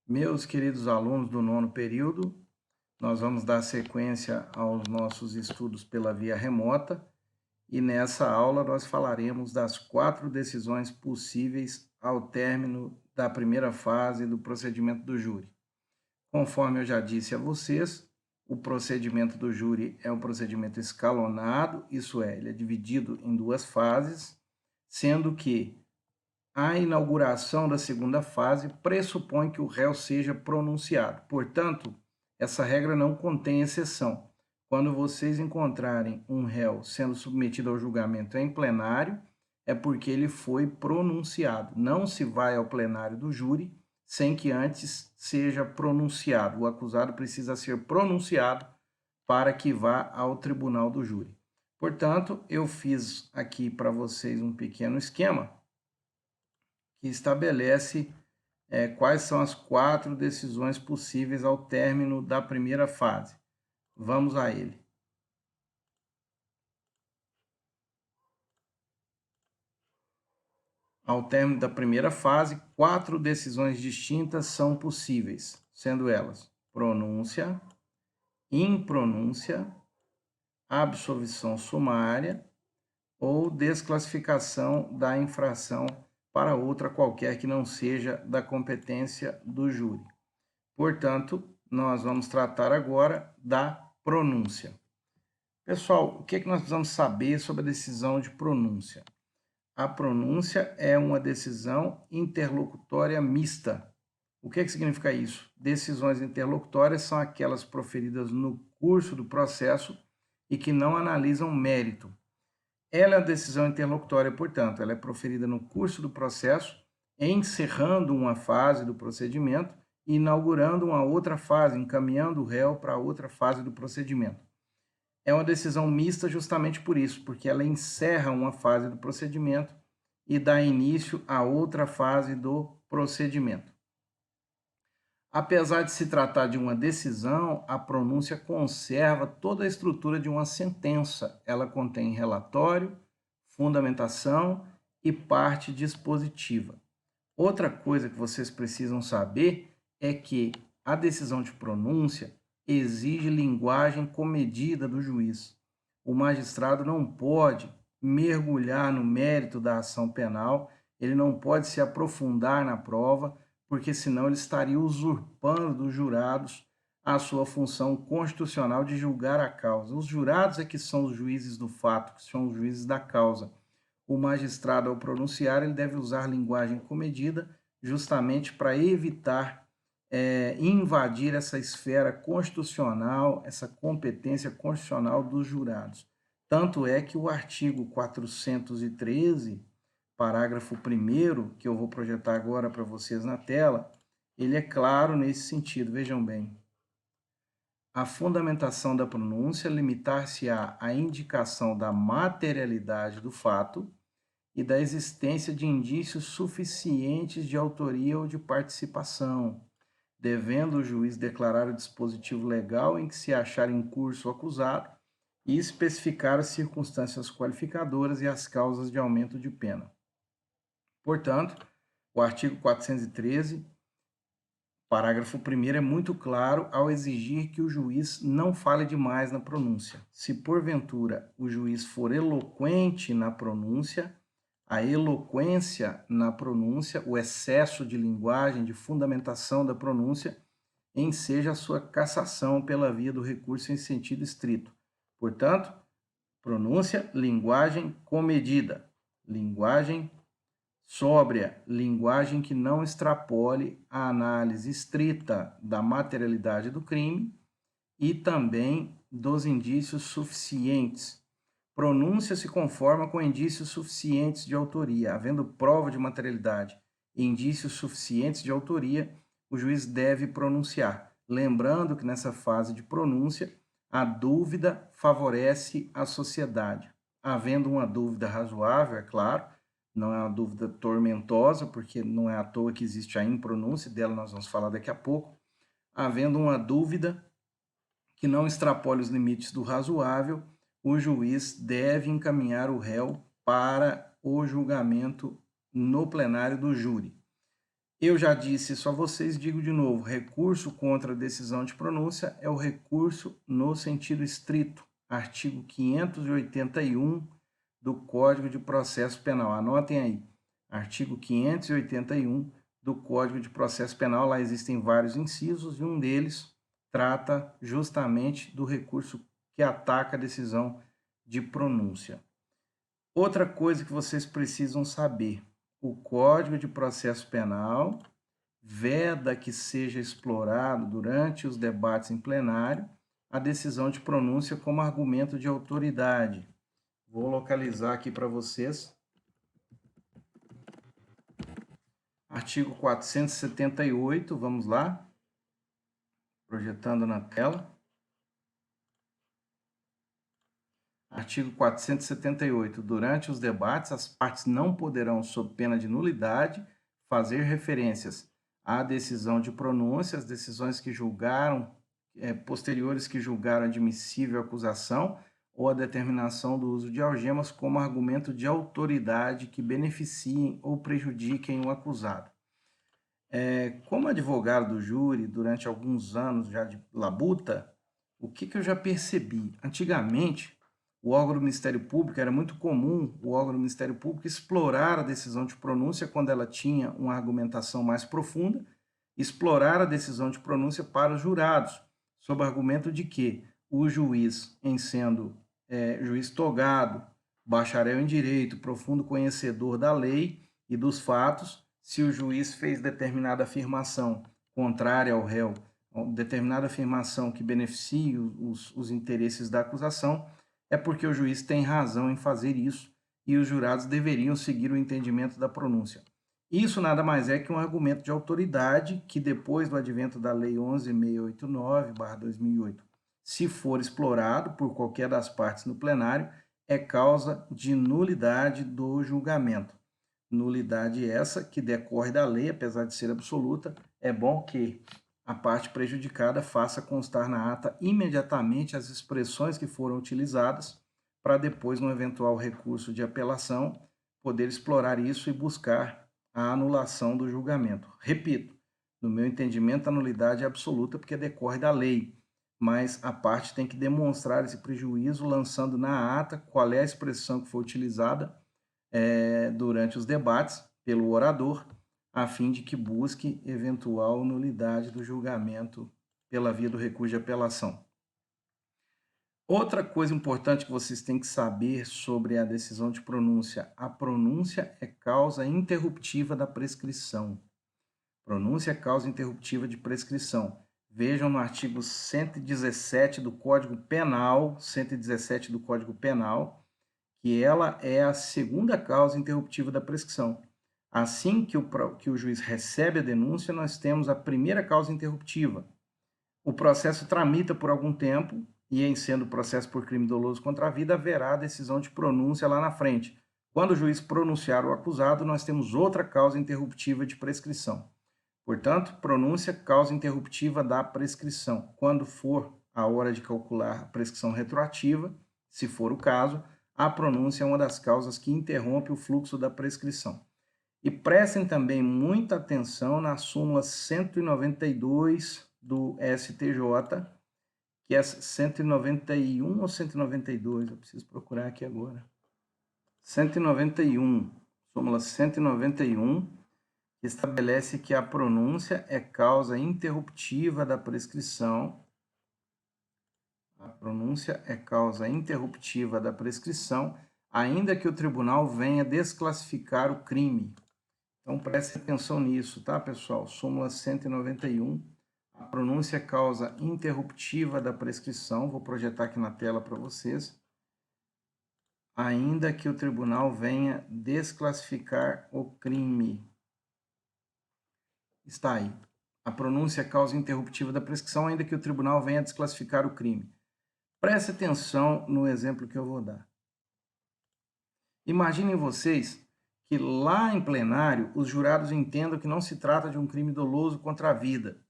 Meus queridos alunos do nono período, nós vamos dar sequência aos nossos estudos pela via remota e nessa aula nós falaremos das 4 decisões possíveis ao término da primeira fase do procedimento do júri. Conforme eu já disse a vocês, o procedimento do júri é um procedimento escalonado, isso é, ele é dividido em 2 fases, sendo que a inauguração da segunda fase pressupõe que o réu seja pronunciado. Portanto, essa regra não contém exceção. Quando vocês encontrarem um réu sendo submetido ao julgamento em plenário, é porque ele foi pronunciado. Não se vai ao plenário do júri sem que antes seja pronunciado. O acusado precisa ser pronunciado para que vá ao tribunal do júri. Portanto, eu fiz aqui para vocês um pequeno esquema que estabelece quais são as 4 decisões possíveis ao término da primeira fase. Vamos a ele. Ao término da primeira fase, 4 decisões distintas são possíveis, sendo elas pronúncia, impronúncia, absolvição sumária ou desclassificação da infração para outra qualquer que não seja da competência do júri. Portanto, nós vamos tratar agora da pronúncia. Pessoal, o que nós precisamos saber sobre a decisão de pronúncia? A pronúncia é uma decisão interlocutória mista. O que significa isso? Decisões interlocutórias são aquelas proferidas no curso do processo e que não analisam mérito. Ela é a decisão interlocutória, portanto, ela é proferida no curso do processo, encerrando uma fase do procedimento e inaugurando uma outra fase, encaminhando o réu para outra fase do procedimento. É uma decisão mista justamente por isso, porque ela encerra uma fase do procedimento e dá início a outra fase do procedimento. Apesar de se tratar de uma decisão, a pronúncia conserva toda a estrutura de uma sentença. Ela contém relatório, fundamentação e parte dispositiva. Outra coisa que vocês precisam saber é que a decisão de pronúncia exige linguagem comedida do juiz. O magistrado não pode mergulhar no mérito da ação penal, ele não pode se aprofundar na prova, porque senão ele estaria usurpando dos jurados a sua função constitucional de julgar a causa. Os jurados é que são os juízes do fato, que são os juízes da causa. O magistrado, ao pronunciar, ele deve usar linguagem comedida justamente para evitar invadir essa esfera constitucional, essa competência constitucional dos jurados. Tanto é que o artigo 413, parágrafo 1º, que eu vou projetar agora para vocês na tela, ele é claro nesse sentido, vejam bem. A fundamentação da pronúncia limitar-se-á à indicação da materialidade do fato e da existência de indícios suficientes de autoria ou de participação, devendo o juiz declarar o dispositivo legal em que se achar em curso o acusado e especificar as circunstâncias qualificadoras e as causas de aumento de pena. Portanto, o artigo 413, parágrafo 1º, é muito claro ao exigir que o juiz não fale demais na pronúncia. Se porventura o juiz for eloquente na pronúncia, a eloquência na pronúncia, o excesso de linguagem, de fundamentação da pronúncia, enseja a sua cassação pela via do recurso em sentido estrito. Portanto, pronúncia, linguagem comedida, linguagem sóbria, linguagem que não extrapole a análise estrita da materialidade do crime e também dos indícios suficientes. Pronúncia se conforma com indícios suficientes de autoria. Havendo prova de materialidade e indícios suficientes de autoria, o juiz deve pronunciar. Lembrando que nessa fase de pronúncia, a dúvida favorece a sociedade. Havendo uma dúvida razoável, é claro, não é uma dúvida tormentosa, porque não é à toa que existe a impronúncia, dela nós vamos falar daqui a pouco. Havendo uma dúvida que não extrapole os limites do razoável, o juiz deve encaminhar o réu para o julgamento no plenário do júri. Eu já disse isso a vocês, digo de novo, recurso contra a decisão de pronúncia é o recurso no sentido estrito, artigo 581 do Código de Processo Penal. Anotem aí, artigo 581 do Código de Processo Penal, lá existem vários incisos e um deles trata justamente do recurso que ataca a decisão de pronúncia. Outra coisa que vocês precisam saber, o Código de Processo Penal veda que seja explorado durante os debates em plenário a decisão de pronúncia como argumento de autoridade. Vou localizar aqui para vocês. Artigo 478, vamos lá. Projetando na tela. Artigo 478. Durante os debates, as partes não poderão, sob pena de nulidade, fazer referências à decisão de pronúncia, as decisões que julgaram, posteriores que julgaram admissível a acusação ou a determinação do uso de algemas como argumento de autoridade que beneficiem ou prejudiquem o acusado. Como advogado do júri, durante alguns anos já de labuta, o que eu já percebi? Antigamente, o órgão do Ministério Público, era muito comum o órgão do Ministério Público explorar a decisão de pronúncia quando ela tinha uma argumentação mais profunda, explorar a decisão de pronúncia para os jurados, sob argumento de que o juiz, em sendo juiz togado, bacharel em direito, profundo conhecedor da lei e dos fatos, se o juiz fez determinada afirmação contrária ao réu, determinada afirmação que beneficie os interesses da acusação, é porque o juiz tem razão em fazer isso e os jurados deveriam seguir o entendimento da pronúncia. Isso nada mais é que um argumento de autoridade que, depois do advento da Lei 11.689/2008, se for explorado por qualquer das partes no plenário, é causa de nulidade do julgamento. Nulidade essa que decorre da lei, apesar de ser absoluta. É bom que a parte prejudicada faça constar na ata imediatamente as expressões que foram utilizadas, para depois, no eventual recurso de apelação, poder explorar isso e buscar a anulação do julgamento. Repito, no meu entendimento, a nulidade é absoluta porque decorre da lei, mas a parte tem que demonstrar esse prejuízo lançando na ata qual é a expressão que foi utilizada durante os debates pelo orador, a fim de que busque eventual nulidade do julgamento pela via do recurso de apelação. Outra coisa importante que vocês têm que saber sobre a decisão de pronúncia: a pronúncia é causa interruptiva da prescrição. Pronúncia é causa interruptiva de prescrição. Vejam no artigo 117 do Código Penal, 117 do Código Penal, que ela é a segunda causa interruptiva da prescrição. Assim que o juiz recebe a denúncia, nós temos a primeira causa interruptiva. O processo tramita por algum tempo e, em sendo processo por crime doloso contra a vida, haverá decisão de pronúncia lá na frente. Quando o juiz pronunciar o acusado, nós temos outra causa interruptiva de prescrição. Portanto, pronúncia, causa interruptiva da prescrição. Quando for a hora de calcular a prescrição retroativa, se for o caso, a pronúncia é uma das causas que interrompe o fluxo da prescrição. E prestem também muita atenção na súmula 192 do STJ, que é 191 ou 192, eu preciso procurar aqui agora. 191, súmula 191, que estabelece que a pronúncia é causa interruptiva da prescrição. A pronúncia é causa interruptiva da prescrição, ainda que o tribunal venha desclassificar o crime. Então, preste atenção nisso, tá, pessoal? Súmula 191. A pronúncia é causa interruptiva da prescrição. Vou projetar aqui na tela para vocês. Ainda que o tribunal venha desclassificar o crime. Está aí. A pronúncia é causa interruptiva da prescrição, ainda que o tribunal venha desclassificar o crime. Preste atenção no exemplo que eu vou dar. Imaginem vocês que lá em plenário os jurados entendam que não se trata de um crime doloso contra a vida,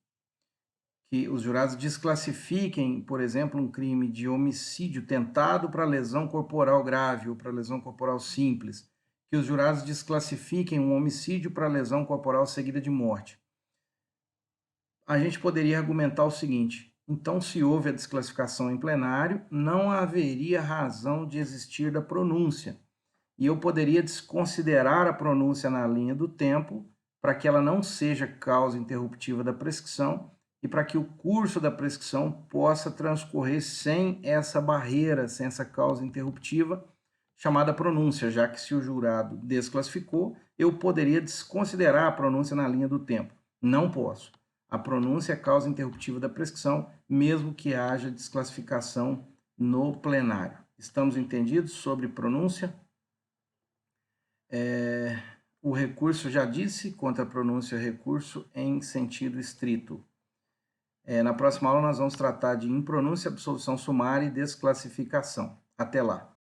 que os jurados desclassifiquem, por exemplo, um crime de homicídio tentado para lesão corporal grave ou para lesão corporal simples, que os jurados desclassifiquem um homicídio para lesão corporal seguida de morte. A gente poderia argumentar o seguinte: então, se houve a desclassificação em plenário, não haveria razão de existir da pronúncia. E eu poderia desconsiderar a pronúncia na linha do tempo para que ela não seja causa interruptiva da prescrição e para que o curso da prescrição possa transcorrer sem essa barreira, sem essa causa interruptiva chamada pronúncia, já que se o jurado desclassificou, eu poderia desconsiderar a pronúncia na linha do tempo. Não posso. A pronúncia é causa interruptiva da prescrição, mesmo que haja desclassificação no plenário. Estamos entendidos sobre pronúncia? O recurso, já disse, contra a pronúncia, recurso em sentido estrito. Na próxima aula nós vamos tratar de impronúncia, absolução sumária e desclassificação. Até lá.